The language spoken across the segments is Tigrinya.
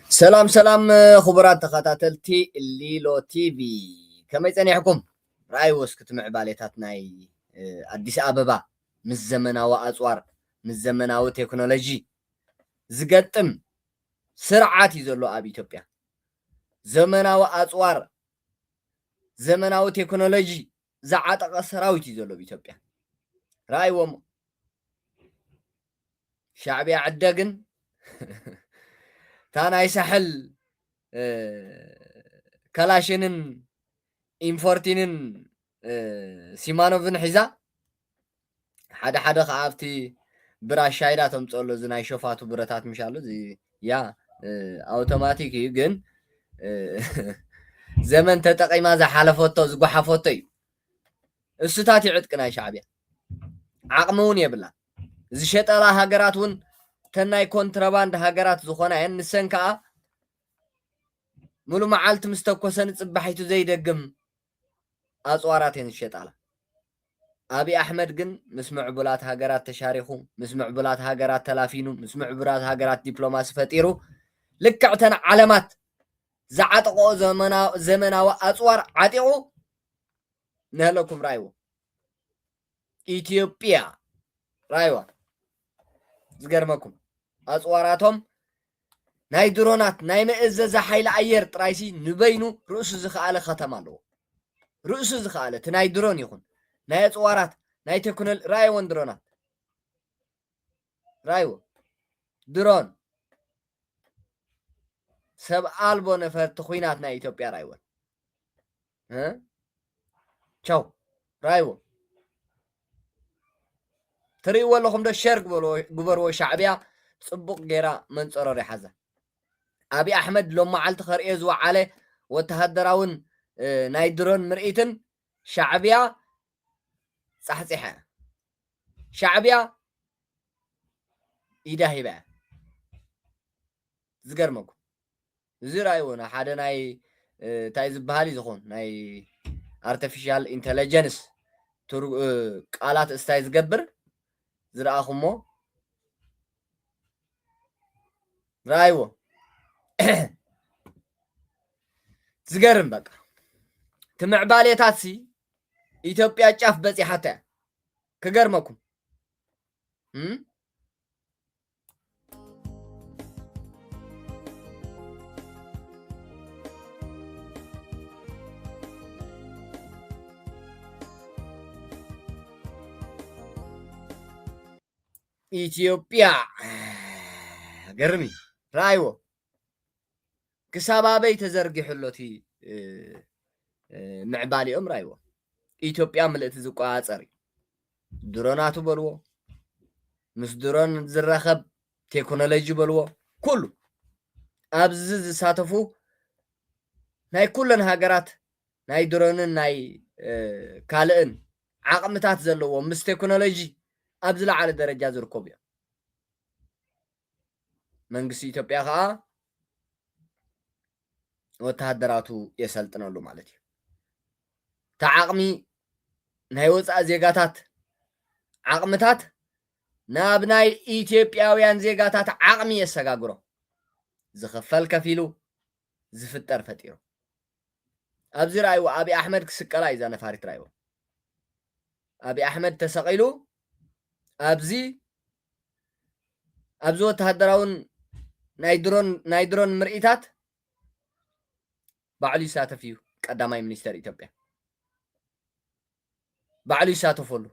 سلام خبرات تخاتلتي ليلو تي في كما يصنعكم راي وسكت معباليتات ناي اديس ابابا من زمناو اصوار من زمناو تكنولوجي زغطم سرعات يزلو اب ኢትዮጵያ زمناو اصوار زمناو تكنولوجي زعاطق سراويت يزلو بኢትዮጵያ رايوم شعبي عدقن تانا يسحل كلاشينن إمفورتينن سيمانوفن حزا حدا خافتي براشايداتهم تصلو زناي شوفاتو برتات مشالو زي يا اوتوماتيك يجن زمن تتقيما ذا حلفوتو زغو حفوتو الستات يعتقنا شعبيا عقمون يبلا زي شطلا هاغراتون تناي كونتراباند هاغرات زخونا انسنكا مولو معالت مستكوسن صبحيتو زيدغم اصواراتين يشطالا ابي احمد جن مسمع بلات هاغرات تشاريخو مسمع بلات هاغرات تلافينو مسمع بلات هاغرات دبلوماسي فطيرو لكعتن علامات زعطقو زمناو اصوار عطيقو نهلكم رايو ኢትዮጵያ رايوا زغرمكم اصواراتهم ناي درونات ناي مئزز حيل عير طرايسي نبينو رؤس زخاله ختم الله رؤس زخاله تناي درون يكون ناي اصوارات ناي تكونل رايون درونات رايو درون سب البو نفر تخوينات ناي ኢትዮጵያ رايون ها تشاو رايو تري والله ده الشرق قبروا شعبيا صبق جرا من صرر حزة أبي أحمد لما علت خريز وعليه وتهدراون نايدرون مرئيتن شعبيا صح شعبيا إيداهي بقى زقرمكم زرايونا حدا ناي تايز بهالي زخون ناي artificial intelligence قالات استايز قبر زرأخمو رايو زقرم بقى تمع باليتاتسي ኢትዮጵያ ጫፍ በጽሐተ ከገርመኩም ኢትዮጵያ ገርሚ رايو كسابابي تزرقحلوتي معباليهم رايو ኢትዮጵያ ملئت زقاصري دروناتو بلو مس درون زرخب تكنولوجي بلو كله ابزز ساتفو ناي كلن هاغرات ناي درونن ناي كالئن عقمتات زلو مس تكنولوجي ابزلا على درجه زركوبيا መንግስት ኢትዮጵያ ካ ወታደራቱ የሰልጥነሉ ማለት ነው ተዓቅሚ ናይ ወፃእ ዜጋታት ዓቅምታት ናብ ናይ ኢትዮጵያውያን ዜጋታት ዓቅሚ የሰጋግሮ ዝኽፈል ከፊሉ ዝፍጠር ፈጢሩ ኣብዚ ራእዩ አቢ አሕመድ ክስቀላ ኢዛ ነፋሪት ራእዩ አቢ አሕመድ ተሰቂሉ ኣብዚ ወታደራውን ናይ ድሮን ምርኢታት ባዕሉ ይሳተፍ እዩ ቀዳማይ ሚኒስተር ኢትዮጵያ ባዕሉ ይሳተፈሉ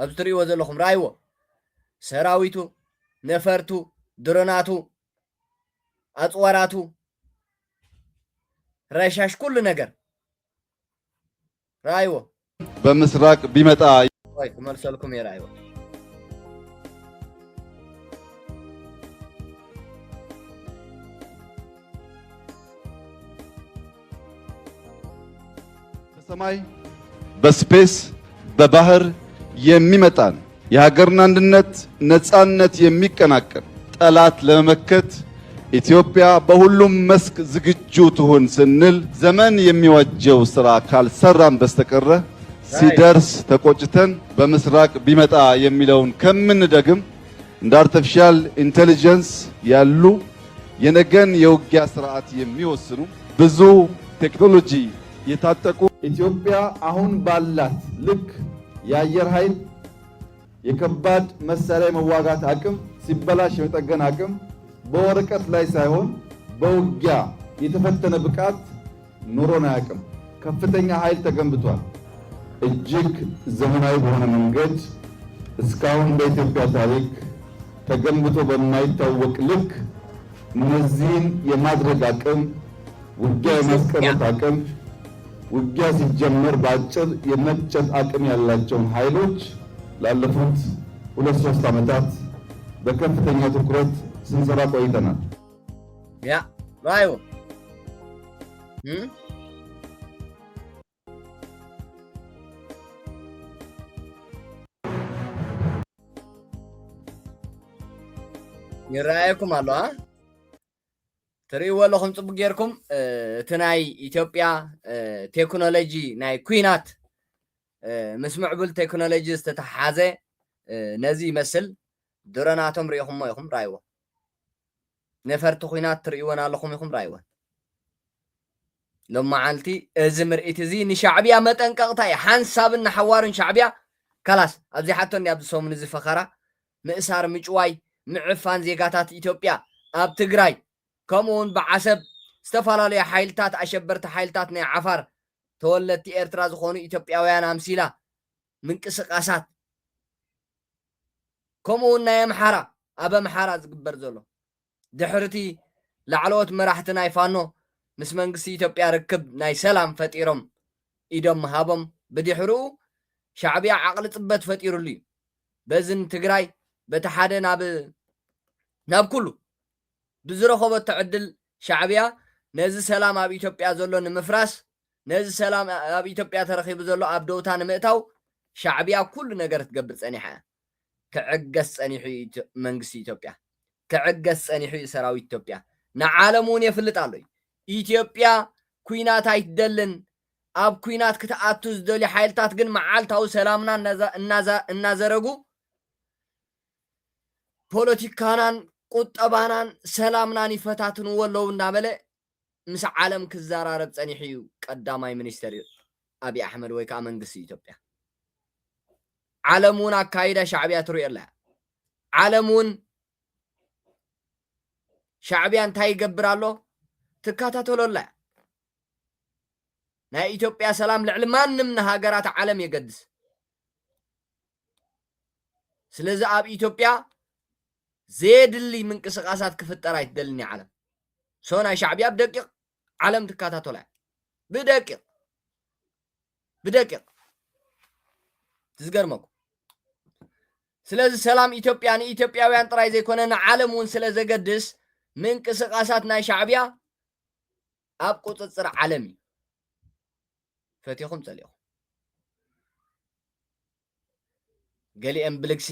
ኣብዚ ትሪእዎ ዘለኹም ራእይዎ ሰራዊቱ ነፈርቱ ድሮናቱ አጽዋራቱ ረሻሽ ኩሉ ነገር ራእይዎ በምስራቅ ቢመጣ ወይ መልሰልኩም የራእይዎ ሰማይ በስፔስ በባህር የሚመጣን የሀገርን አንድነት ነፃነት የሚቀናቀን ጠላት ለመመከት ኢትዮጵያ በሁሉም መስክ ዝግጁ ትሆን ስንል ዘመን የሚዋጀው ስራ ካልሰራን በስተቀረ ሲደርስ ተቆጭተን በምስራቅ ቢመጣ የሚለውን ከምንደግም እንደ አርቲፊሻል ኢንተለጀንስ ያሉ የነገን የውጊያ ስርዓት የሚወስኑ ብዙ ቴክኖሎጂ የታጠቁ ኢትዮጵያ አሁን ባላት ልክ የአየር ኃይል የከባድ መሳሪያ መዋጋት አቅም ሲበላሽ የመጠገን አቅም በወረቀት ላይ ሳይሆን በውጊያ የተፈተነ ብቃት ኖሮን አያውቅም። ከፍተኛ ኃይል ተገንብቷል። እጅግ ዘመናዊ በሆነ መንገድ እስካሁን በኢትዮጵያ ታሪክ ተገንብቶ በማይታወቅ ልክ እነዚህን የማድረግ አቅም፣ ውጊያ የማስቀረት አቅም፣ ውጊያ ሲጀመር በአጭር የመፍጨት አቅም ያላቸውን ኃይሎች ላለፉት 2-3 ዓመታት በከፍተኛ ትኩረት ስንሰራ ቆይተናል። ያ ራዩ يرايكم الله تري ولا خم صبغ غيركم تناي ኢትዮጵያ ቴክኖሎጂ ናይ ኩናት مسمع بل تكنولوجي استتحازه نزي مسل درناتهم ريهم ما يخم رايوه نفرت خوينات تريونا لكم يخم رايوه لما عالتي ازمر اتزي نشعبيا متنققتاي حنسابن حوارن شعبيا خلاص ابزي حتى اني ابزي سوم نزي فخرة مئسار مجواي معفان زيقاتات ኢትዮጵያ اب تግራይ كمون بعسب استفالالي حيلتات اشبرت حيلتات ني عفر ተወለቲ ኤርትራ ዝኾኑ ኢትዮጵያውያን አምሲላ ምንቅስቃሳት ከምኡውን ናይ አምሓራ ኣብ አምሓራ ዝግበር ዘሎ ድሕርቲ ላዕለዎት መራሕቲ ናይ ፋኖ ምስ መንግስቲ ኢትዮጵያ ርክብ ናይ ሰላም ፈጢሮም ኢዶም ሃቦም ብድሕሪኡ ሻዕብያ ዓቕሊ ጽበት ፈጢሩሉ በዝን ትግራይ በተሓደ ናብ ኩሉ ብዝረኸቦት ዕድል ሻዕብያ ነዚ ሰላም ኣብ ኢትዮጵያ ዘሎ ንምፍራስ ነዚ ሰላም ኣብ ኢትዮጵያ ተረኺቡ ዘሎ ኣብ ደውታ ንምእታው ሻዕብያ ኩሉ ነገር ትገብር ጸኒሓ ክዕገስ ጸኒሑ መንግስቲ ኢትዮጵያ ክዕገስ ጸኒሑ ሰራዊት ኢትዮጵያ ንዓለሙን የፍልጥ ኣሎ ኢትዮጵያ ኩናት ኣይትደልን ኣብ ኩናት ክትኣቱ ዝደልዩ ሓይልታት ግን መዓልታዊ ሰላምና እናዘረጉ ፖለቲካናን ቁጠባናን ሰላምናን ይፈታትንዎ ኣለዉ እናበለ مس عالم كزارارب صنيحيو قداماي ሚኒስተር አብይ አህመድ ወይ መንግስት ኢትዮጵያ ዓለሙን አካይዳ ሻዕቢያ ትሪእላ ዓለሙን ሻዕቢያ እንታይ ይገብራሎ ትካታተሎላ ናይ ኢትዮጵያ ሰላም ልዕሊ ማንም ሃገራት ዓለም የገድስ ስለዚ ኣብ ኢትዮጵያ ዘድሊ ምንቅስቃሳት ክፍጠር አይደልኒ ዓለም سونا شعبيا بدقيق عالم تكاتاتولا بدقيق تزغرمكو سلاز سلام ኢትዮጵያን ኢትዮጵያውያን ጥራይ ዘይኮነን ዓለሙን ስለዘገድስ ምንቅስቃሳት ናይ ሻዕብያ ኣብ ቁጥጥር ዓለሚ ፈቲኹም ጸልዩኹም ገሊአን ብልክሲ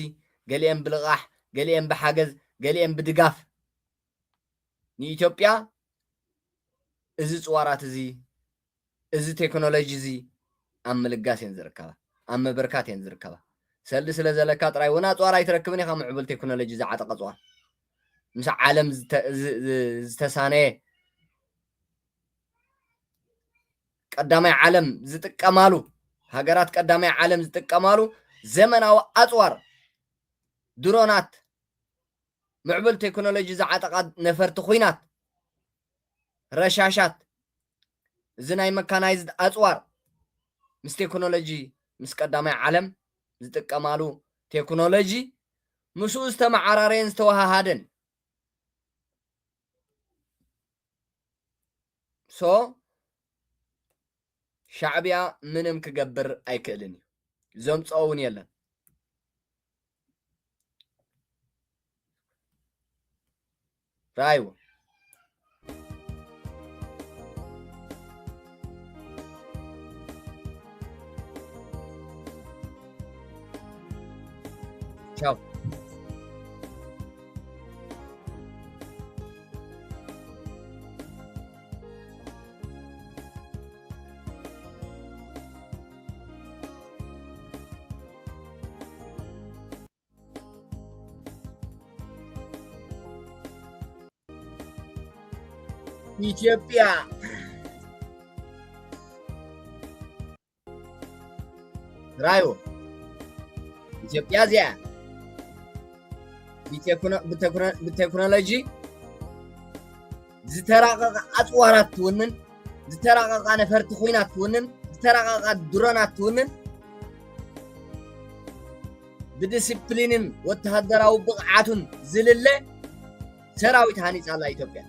ገሊአን ብልቃሕ ገሊአን ብሓገዝ ገሊአን ብድጋፍ ኢትዮጵያ እዚ ጽዋራት እዚ ቴክኖሎጂ እዚ ኣብ ምልጋስ ዝርከባ ኣብ መበርካት ዝርከባ ሰልዲ ስለ ዘለካ ጥራይ ወና ጽዋራ ይትረክብን ኢኻ ምዕብል ቴክኖሎጂ ዝዓጠቀ ጽዋር ምስ ዓለም ዝተሳነየ ቀዳማይ ዓለም ዝጥቀማሉ ሃገራት ቀዳማይ ዓለም ዝጥቀማሉ ዘመናዊ ኣጽዋር ድሮናት معبل تكنولوجي زعتقد نفرت خوينات رشاشات زناي ميكانايزد اصوار مس تكنولوجي مس قدامي عالم زتقمالو تكنولوجي مسو استمعرارين استوهادن سو شعبيا منم كغبر ايكلني زوم صون يلن رايو Ciao. ኢትዮጵያ ራዮ ኢትዮጵያ እዚኣ ብቴክኖሎጂ ዝተራቀቀ ኣፅዋራት ትውንን ዝተራቀቃ ነፈርቲ ኩናት ትውንን ዝተራቀቃ ድሮናት ትውንን ብዲስፕሊንን ወተሃደራዊ ብቕዓቱን ዝልለ ሰራዊት ሃኒፃ ኣላ ኢትዮጵያ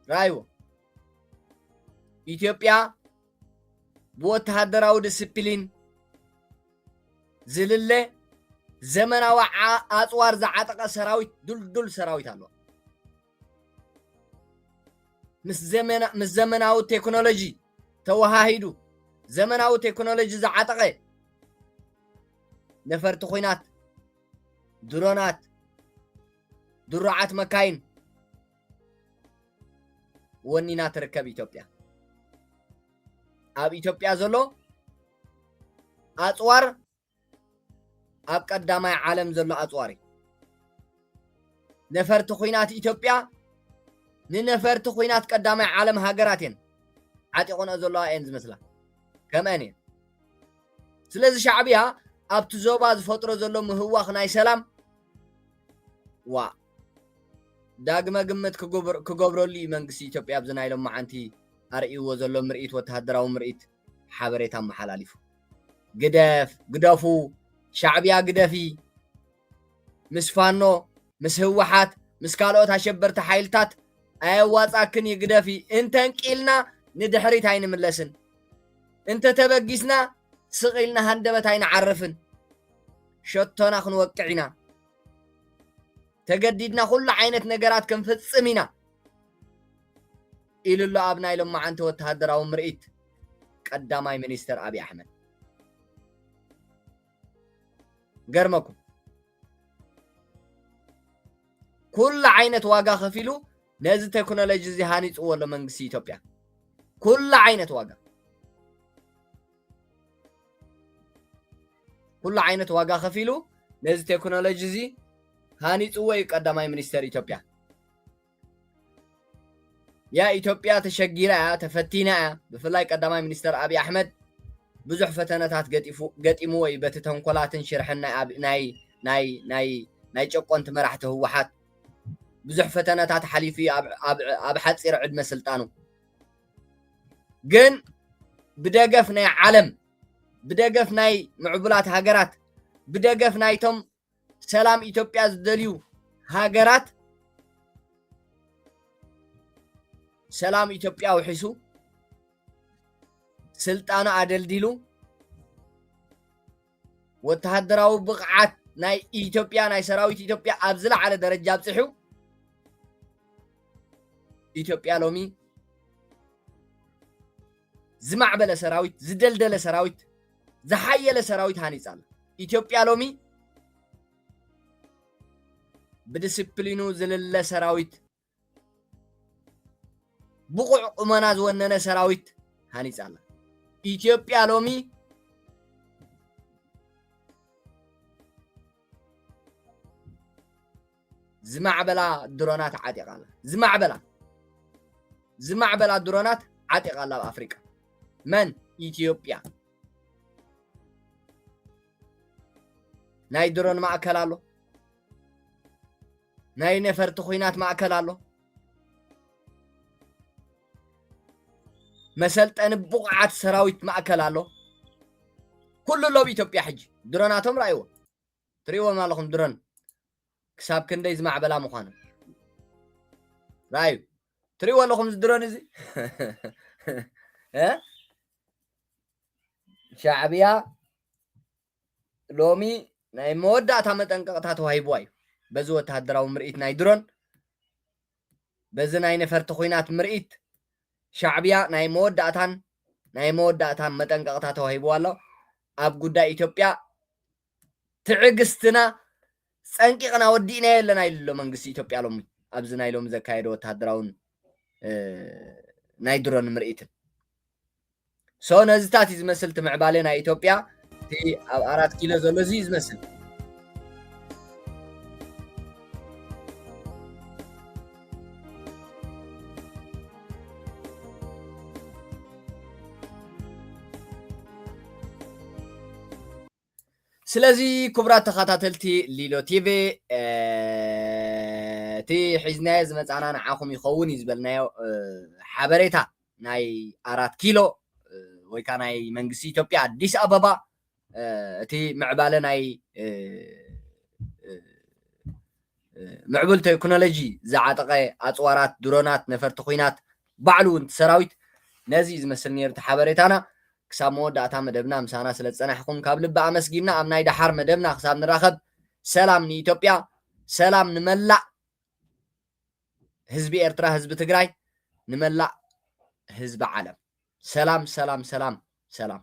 ራዮ ኢትዮጵያ ብወተሃደራዊ ዲስፕሊን ዝልለ ዘመናዊ ኣፅዋር ዝዓጠቀ ሰራዊት ዱልዱል ሰራዊት ኣለዋ ምስ ዘመናዊ ቴክኖሎጂ ተወሃሂዱ ዘመናዊ ቴክኖሎጂ ዝዓጠቀ ነፈርቲ ኩናት ድሮናት ድሩዓት መካይን ወኒና ትርከብ ኢትዮጵያ ኣብ ኢትዮጵያ ዘሎ ኣፅዋር ኣብ ቀዳማይ ዓለም ዘሎ ኣፅዋር ነፈርቲ ኩናት ኢትዮጵያ ንነፈርቲ ኩናት ቀዳማይ ዓለም ሃገራት እየን ዓጢቆንኦ ዘለዋ እየን ዝመስላ ከምአን እየን ስለዚ ሻዕብያ ኣብቲ ዞባ ዝፈጥሮ ዘሎ ምህዋኽ ናይ ሰላም ዋ ዳግመ ግምት ክገብረሉ እዩ መንግስቲ ኢትዮጵያ ኣብዚ ናይ ሎም መዓንቲ ኣርእይዎ ዘሎ ምርኢት ወተሃደራዊ ምርኢት ሓበሬታ መሓላሊፉ ግደፉ ሻዕብያ ግደፊ ምስ ፋኖ ምስ ህወሓት ምስ ካልኦት ኣሸበርቲ ሓይልታት ኣየዋፃክን ይግደፊ እንተንቂልና ንድሕሪት ኣይንምለስን እንተተበጊስና ስቂልና ሃንደበት ኣይንዓርፍን ሸቶና ክንወቅዕ ኢና ተገዲድና ኩሉ ዓይነት ነገራት ክንፍፅም ኢና ኢሉ ኣሎ ኣብ ናይ ሎም መዓንቲ ወተሃደራዊ ምርኢት ቀዳማይ ሚኒስተር ኣብይ ኣሕመድ ገርመኩም ኩሉ ዓይነት ዋጋ ከፊሉ ነዚ ቴክኖሎጂ እዚ ሃኒፅዎ ኣሎ መንግስቲ ኢትዮጵያ ኩሉ ዓይነት ዋጋ ከፊሉ ነዚ ቴክኖሎጂ እዚ ሃኒፅዎ እዩ ቀዳማይ ሚኒስተር ኢትዮጵያ ያ ኢትዮጵያ ተሸጊራ እያ ተፈቲና እያ ብፍላይ ቀዳማይ ሚኒስተር ኣብይ ኣሕመድ ብዙሕ ፈተነታት ገጢሙ ወይ በቲ ተንኮላትን ሽርሕን ናይ ጨቆንቲ መራሕቲ ህወሓት ብዙሕ ፈተነታት ሓሊፉ ኣብ ሓፂር ዕድመ ስልጣኑ ግን ብደገፍ ናይ ዓለም ብደገፍ ናይ ምዕቡላት ሃገራት ብደገፍ ናይቶም ሰላም ኢትዮጵያ ዝደልዩ ሃገራት ሰላም ኢትዮጵያ ውሒሱ ስልጣኑ ኣደልዲሉ ወተሃደራዊ ብቕዓት ናይ ኢትዮጵያ ናይ ሰራዊት ኢትዮጵያ ኣብ ዝለዓለ ደረጃ ኣብፅሑ ኢትዮጵያ ሎሚ ዝማዕበለ ሰራዊት ዝደልደለ ሰራዊት ዝሓየለ ሰራዊት ሃኒፃ ኣላ ኢትዮጵያ ሎሚ ብዲስፕሊኑ ዝልለ ሰራዊት ብቑዕ ቁመና ዝወነነ ሰራዊት ሃኒፃ ኣላ ኢትዮጵያ ሎሚ ዝማዕበላ ድሮናት ዓጢቃ ኣላ ዝማዕበላ ድሮናት ዓጢቃ ኣላ ኣብ ኣፍሪቃ መን ኢትዮጵያ ናይ ድሮን ማእከል ኣሎ ናይ ነፈርቲ ኩናት ማእከል ኣሎ መሰልጠኒ ብቑዓት ሰራዊት ማእከል ኣሎ ኩሉ ሎብ ኢትዮጵያ ሕጂ ድሮናቶም ራእይዎ ትሪእዎም ኣለኹም ድሮን ክሳብ ክንደይ ዝማዕበላ ምዃኑ ራእዩ ትሪእዎ ኣለኹም ድሮን እዚ ሻዕብያ ሎሚ ናይ መወዳእታ መጠንቀቕታ ተዋሂብዋ እዩ በዚ ወተሃደራዊ ምርኢት ናይ ድሮን በዚ ናይ ነፈርቲ ኩናት ምርኢት ሻዕብያ ናይ መወዳእታን መጠንቀቕታ ተዋሂብዋ ኣሎ ኣብ ጉዳይ ኢትዮጵያ ትዕግስትና ፀንቂቕና ወዲእና የለና ኢሉ መንግስቲ ኢትዮጵያ ሎሚ ኣብዚ ናይ ሎሚ ዘካየደ ወተሃደራውን ናይ ድሮን ምርኢትን ነዚታት እዩ ዝመስል እቲ ምዕባለ ናይ ኢትዮጵያ እቲ ኣብ 4 ኪሎ ዘሎ እዚ ዝመስል ስለዚህ ክቡራት ተኸታተልቲ ሊሎ ቲቪ እቲ ሒዝናዮ ዝመፃና ንዓኹም ይኸውን እዩ ዝበልናዮ ሓበሬታ ናይ 4 ኪሎ ወይ ከዓ ናይ መንግስቲ ኢትዮጵያ አዲስ አበባ እቲ ምዕባለ ናይ ምዕቡል ቴክኖሎጂ ዝዓጠቐ ኣፅዋራት ድሮናት ነፈርቲ ኩናት ባዕሉ እውን ሰራዊት ነዚ ዝመስል ነይሩ እቲ ሓበሬታና ክሳብ መወዳእታ መደብና ምሳና ስለ ዝፀናሕኩም ካብ ልቢ ኣመስጊና ኣብ ናይ ዳሓር መደብና ክሳብ ንራኸብ ሰላም ንኢትዮጵያ ሰላም ንመላእ ህዝቢ ኤርትራ ህዝቢ ትግራይ ንመላእ ህዝቢ ዓለም ሰላም ሰላም ሰላም ሰላም